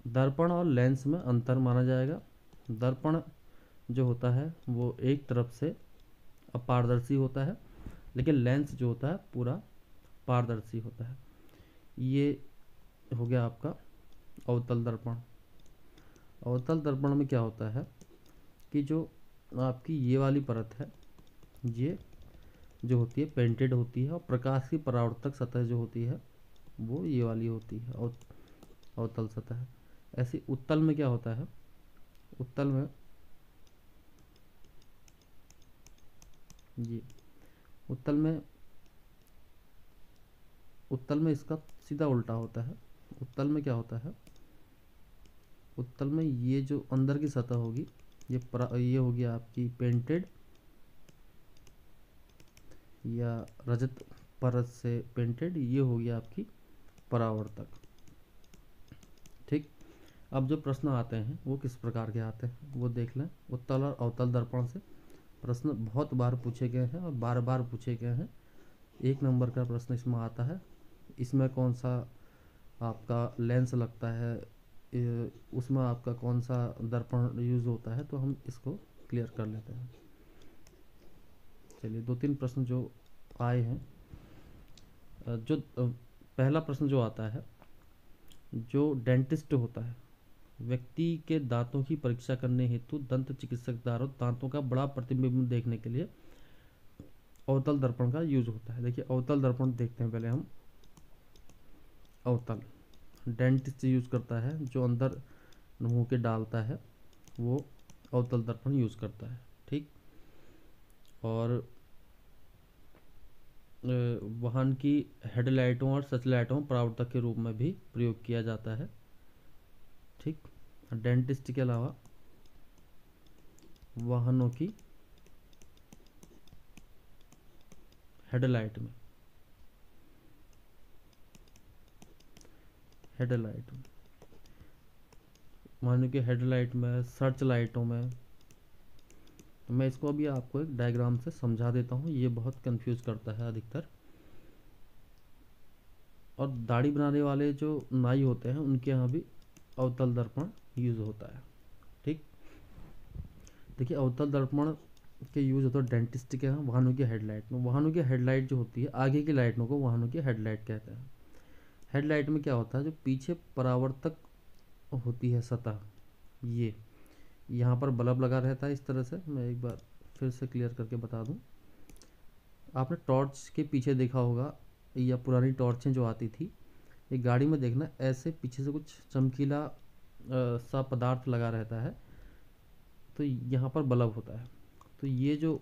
Speaker 1: दर्पण और लेंस में अंतर माना जाएगा। दर्पण जो होता है वो एक तरफ से अपारदर्शी होता है, लेकिन लेंस जो होता है पूरा पारदर्शी होता है। ये हो गया आपका अवतल दर्पण। अवतल दर्पण में क्या होता है कि जो आपकी ये वाली परत है, ये जो होती है पेंटेड होती है, और प्रकाश की परावर्तक सतह जो होती है वो ये वाली होती है, अवतल सतह। ऐसे उत्तल में क्या होता है, उत्तल में ये उत्तल में इसका सीधा उल्टा होता है। उत्तल में क्या होता है, उत्तल में ये जो अंदर की सतह होगी ये होगी आपकी पेंटेड या रजत परत से पेंटेड, ये होगी आपकी परावर्तक। ठीक। अब जो प्रश्न आते हैं वो किस प्रकार के आते हैं वो देख लें। उत्तल और अवतल दर्पण से प्रश्न बहुत बार पूछे गए हैं और बार बार पूछे गए हैं। 1 नंबर का प्रश्न इसमें आता है, इसमें कौन सा आपका लेंस लगता है, उसमें आपका कौन सा दर्पण यूज़ होता है, तो हम इसको क्लियर कर लेते हैं। चलिए 2-3 प्रश्न जो आए हैं, जो पहला प्रश्न जो आता है, जो डेंटिस्ट होता है व्यक्ति के दांतों की परीक्षा करने हेतु दंत चिकित्सक द्वारा दांतों का बड़ा प्रतिबिंब देखने के लिए अवतल दर्पण का यूज होता है। देखिए अवतल दर्पण देखते हैं पहले हम। अवतल डेंटिस्ट यूज करता है, जो अंदर मुंह के डालता है वो अवतल दर्पण यूज करता है। ठीक। और वाहन की हेडलाइटों और सचलाइटों परावर्तक के रूप में भी प्रयोग किया जाता है। ठीक। डेंटिस्ट के अलावा वाहनों की हेडलाइट में वाहनों की हेडलाइट में, सर्च लाइटों में। मैं इसको अभी आपको एक डायग्राम से समझा देता हूँ, ये बहुत कंफ्यूज करता है अधिकतर। और दाढ़ी बनाने वाले जो नाई होते हैं उनके यहाँ भी अवतल दर्पण यूज होता है। ठीक। देखिए अवतल दर्पण के यूज होता है डेंटिस्ट के यहाँ वाहनों की हेडलाइट में। वाहनों की हेडलाइट जो होती है, आगे की लाइटों को वाहनों की हेडलाइट कहते हैं। हेडलाइट में क्या होता है, जो पीछे परावर्तक होती है सतह, ये यहाँ पर बल्ब लगा रहता है इस तरह से। मैं एक बार फिर से क्लियर करके बता दूं, आपने टॉर्च के पीछे देखा होगा, या पुरानी टॉर्चें जो आती थी, ये गाड़ी में देखना ऐसे पीछे से कुछ चमकीला सा पदार्थ लगा रहता है, तो यहाँ पर बल्ब होता है। तो ये जो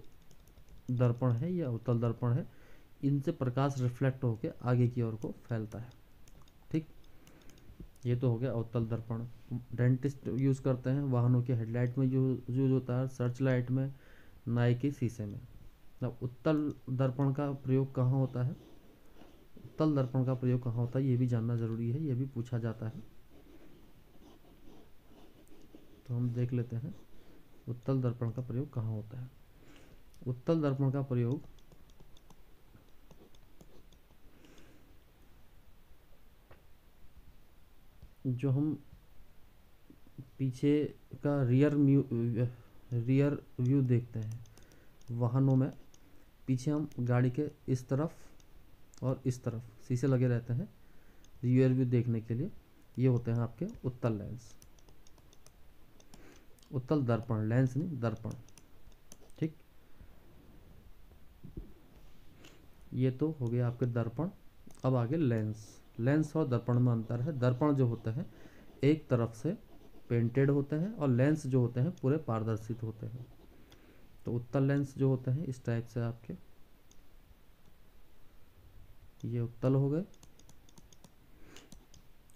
Speaker 1: दर्पण है, ये अवतल दर्पण है, इनसे प्रकाश रिफ्लेक्ट होकर आगे की ओर को फैलता है। ठीक। ये तो हो गया अवतल दर्पण। डेंटिस्ट यूज़ करते हैं वाहनों के हेडलाइट में यूज होता है, सर्च लाइट में, नाई के शीशे में। अब उत्तल दर्पण का प्रयोग कहाँ होता है, उत्तल दर्पण का प्रयोग कहाँ होता है ये भी जानना ज़रूरी है, ये भी पूछा जाता है। तो हम देख लेते हैं उत्तल दर्पण का प्रयोग कहाँ होता है। उत्तल दर्पण का प्रयोग जो हम पीछे का रियर व्यू देखते हैं वाहनों में, पीछे हम गाड़ी के इस तरफ और इस तरफ शीशे लगे रहते हैं रियर व्यू देखने के लिए, ये होते हैं आपके उत्तल लेंस। उत्तल दर्पण, लेंस नहीं दर्पण। ठीक। ये तो हो गया आपके दर्पण। अब आगे लेंस। लेंस और दर्पण में अंतर है। दर्पण जो होते हैं एक तरफ से पेंटेड होते हैं, और लेंस जो होते हैं पूरे पारदर्शित होते हैं। तो उत्तल लेंस जो होते हैं इस टाइप से आपके, ये उत्तल हो गए,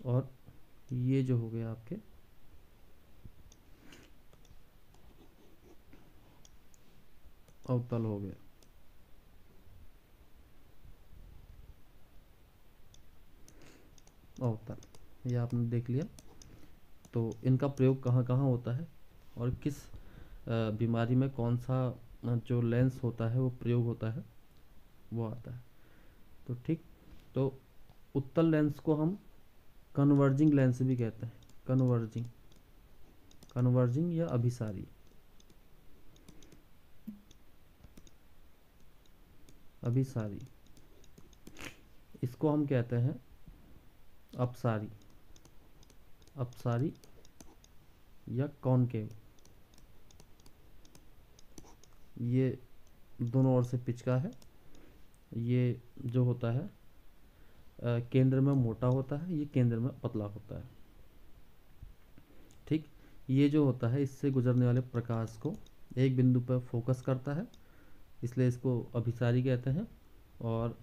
Speaker 1: और ये जो हो गए आपके अवतल हो गए। अवतल ये आपने देख लिया। तो इनका प्रयोग कहाँ कहाँ होता है और किस बीमारी में कौन सा जो लेंस होता है वो प्रयोग होता है वो आता है। तो ठीक। तो उत्तल लेंस को हम कन्वर्जिंग लेंस भी कहते हैं। कन्वर्जिंग या अभिसारी। इसको हम कहते हैं अपसारी, अपसारी या कॉनकेव, ये दोनों ओर से पिच का है। ये जो होता है केंद्र में मोटा होता है, ये केंद्र में पतला होता है। ठीक, ये जो होता है इससे गुजरने वाले प्रकाश को एक बिंदु पर फोकस करता है, इसलिए इसको अभिसारी कहते हैं। और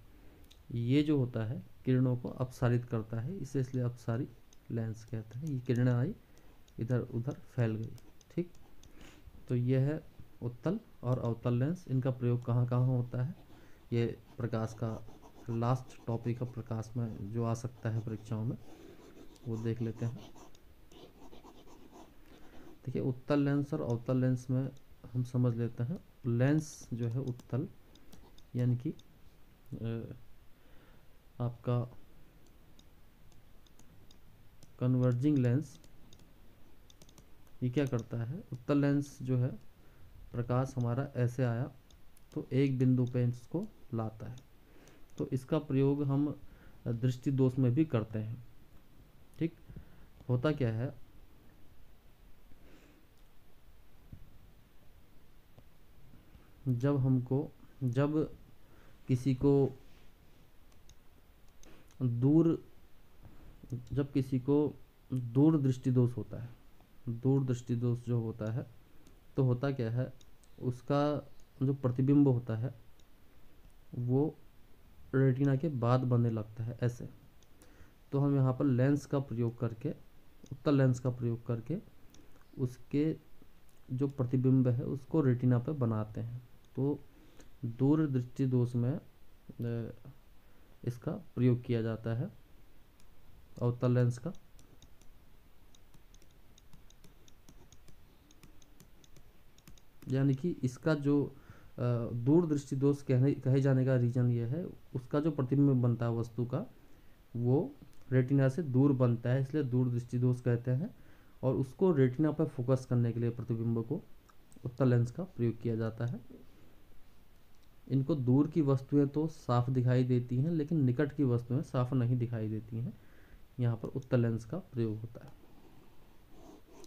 Speaker 1: ये जो होता है किरणों को अपसारित करता है, इसे इसलिए अपसारी लेंस कहते हैं। ये किरणें आई, इधर उधर फैल गई। ठीक, तो ये है उत्तल और अवतल लेंस। इनका प्रयोग कहाँ कहाँ होता है, ये प्रकाश का लास्ट टॉपिक है, प्रकाश में जो आ सकता है परीक्षाओं में, वो देख लेते हैं। देखिए, उत्तल लेंस और अवतल लेंस में हम समझ लेते हैं। लेंस जो है उत्तल, यानी कि आपका कन्वर्जिंग लेंस, ये क्या करता है, उत्तल लेंस जो है प्रकाश हमारा ऐसे आया तो एक बिंदु पे इसको लाता है, तो इसका प्रयोग हम दृष्टि दोष में भी करते हैं। ठीक, होता क्या है, जब किसी को दूर दृष्टि दोष होता है, दूर दृष्टि दोष जो होता है, तो होता क्या है, उसका जो प्रतिबिंब होता है वो रेटिना के बाद बनने लगता है ऐसे। तो हम यहाँ पर लेंस का प्रयोग करके, उत्तल लेंस का प्रयोग करके उसके जो प्रतिबिंब है उसको रेटिना पर बनाते हैं। तो दूर दृष्टि दोष में इसका प्रयोग किया जाता है, अवतल लेंस का। यानी कि इसका जो दूर दृष्टि दोष कहे जाने का रीजन ये है, उसका जो प्रतिबिंब बनता है वस्तु का, वो रेटिना से दूर बनता है, इसलिए दूर दृष्टि दोष कहते हैं। और उसको रेटिना पर फोकस करने के लिए प्रतिबिंब को उत्तल लेंस का प्रयोग किया जाता है। इनको दूर की वस्तुएं तो साफ दिखाई देती हैं, लेकिन निकट की वस्तुएं साफ नहीं दिखाई देती हैं, यहाँ पर उत्तल लेंस का प्रयोग होता है।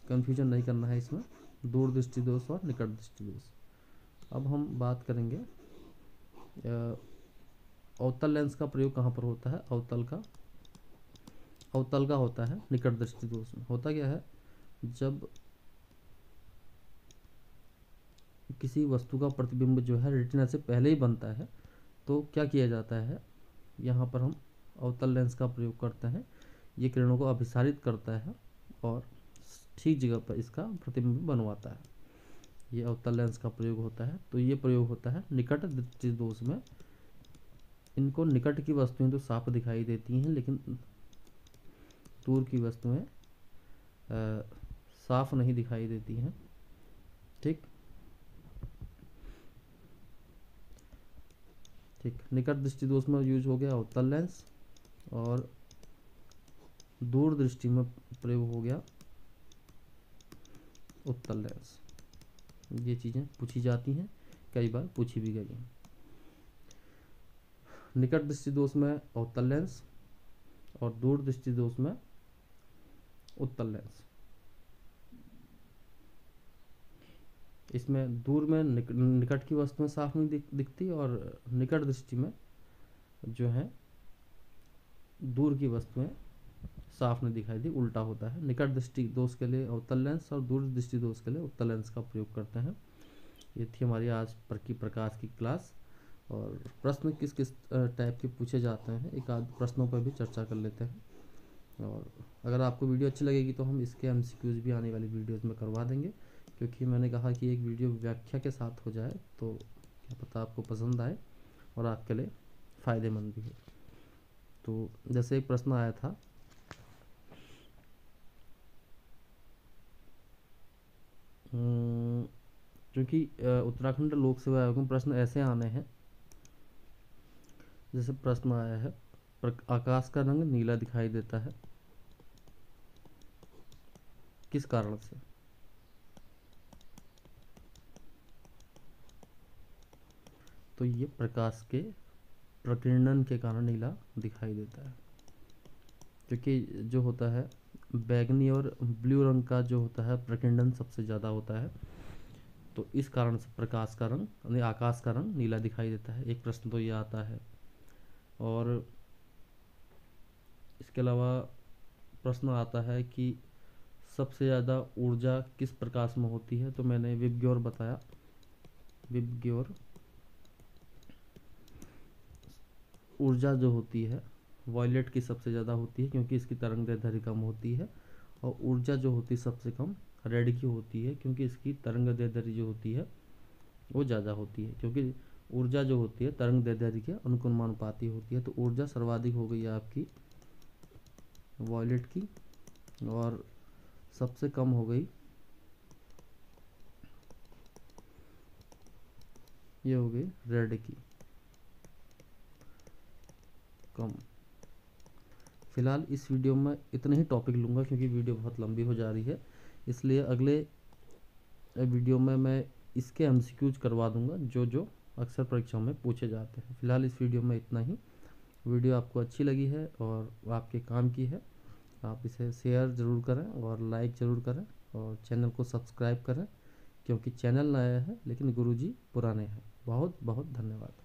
Speaker 1: कंफ्यूजन नहीं करना है इसमें, दूर दृष्टि दोष और निकट दृष्टि दोष। अब हम बात करेंगे अवतल लेंस का प्रयोग कहाँ पर होता है, अवतल का होता है निकट दृष्टि दोष में। होता क्या है, जब किसी वस्तु का प्रतिबिंब जो है रेटिना से पहले ही बनता है, तो क्या किया जाता है, यहाँ पर हम अवतल लेंस का प्रयोग करते हैं। ये किरणों को अभिसारित करता है और ठीक जगह पर इसका प्रतिबिंब बनवाता है। ये अवतल लेंस का प्रयोग होता है। तो ये प्रयोग होता है निकट दृष्टि दोष में। इनको निकट की वस्तुएं तो साफ दिखाई देती हैं, लेकिन दूर की वस्तुएं साफ नहीं दिखाई देती हैं। ठीक, निकट दृष्टि दोष में यूज हो गया अवतल लेंस, और दूर दृष्टि में प्रयोग हो गया उत्तल लेंस। ये चीज़ें पूछी जाती हैं, कई बार पूछी भी गई हैं। निकट दृष्टि दोष में अवतल लेंस और दूर दृष्टि दोष में उत्तल लेंस। इसमें दूर में निकट की वस्तुएं साफ नहीं दिखती, और निकट दृष्टि में जो है दूर की वस्तुएं साफ नहीं दिखाई दी, उल्टा होता है। निकट दृष्टि दोष के लिए अवतल लेंस और दूर दृष्टि दोष के लिए उत्तल लेंस का प्रयोग करते हैं। ये थी हमारी आज की प्रकाश की क्लास। और प्रश्न किस किस टाइप के पूछे जाते हैं, एक आध प्रश्नों पर भी चर्चा कर लेते हैं। और अगर आपको वीडियो अच्छी लगेगी तो हम इसके MCQs भी आने वाली वीडियोज़ में करवा देंगे, क्योंकि मैंने कहा कि एक वीडियो व्याख्या के साथ हो जाए तो क्या पता आपको पसंद आए और आपके लिए फ़ायदेमंद भी हो। तो जैसे एक प्रश्न आया था, क्योंकि उत्तराखंड लोक सेवा आयोग में प्रश्न ऐसे आने हैं, जैसे प्रश्न आया है, आकाश का रंग नीला दिखाई देता है, किस कारण से? तो ये प्रकाश के प्रकीर्णन के कारण नीला दिखाई देता है। क्योंकि जो होता है बैगनी और ब्लू रंग का जो होता है प्रकिंडन सबसे ज़्यादा होता है, तो इस कारण से प्रकाश का रंग यानी आकाश का रंग नीला दिखाई देता है। एक प्रश्न तो ये आता है। और इसके अलावा प्रश्न आता है कि सबसे ज़्यादा ऊर्जा किस प्रकाश में होती है, तो मैंने विबग्योर बताया। विबग्योर ऊर्जा जो होती है वॉयलेट की सबसे ज़्यादा होती है, क्योंकि इसकी तरंगदैर्ध्य कम होती है। और ऊर्जा जो होती है सबसे कम रेड की होती है, क्योंकि इसकी तरंगदैर्ध्य जो होती है वो ज़्यादा होती है। क्योंकि ऊर्जा जो होती है तरंगदैर्ध्य के अनुकुलमानुपाती होती है। तो ऊर्जा सर्वाधिक हो गई है आपकी वॉयलेट की, और सबसे कम हो गई ये हो गई रेड की कम। फिलहाल इस वीडियो में इतने ही टॉपिक लूँगा, क्योंकि वीडियो बहुत लंबी हो जा रही है, इसलिए अगले वीडियो में मैं इसके एमसीक्यूज करवा दूंगा जो जो अक्सर परीक्षाओं में पूछे जाते हैं। फिलहाल इस वीडियो में इतना ही। वीडियो आपको अच्छी लगी है और आपके काम की है, आप इसे शेयर ज़रूर करें और लाइक ज़रूर करें, और चैनल को सब्सक्राइब करें, क्योंकि चैनल नया है लेकिन गुरुजी पुराने हैं। बहुत बहुत धन्यवाद।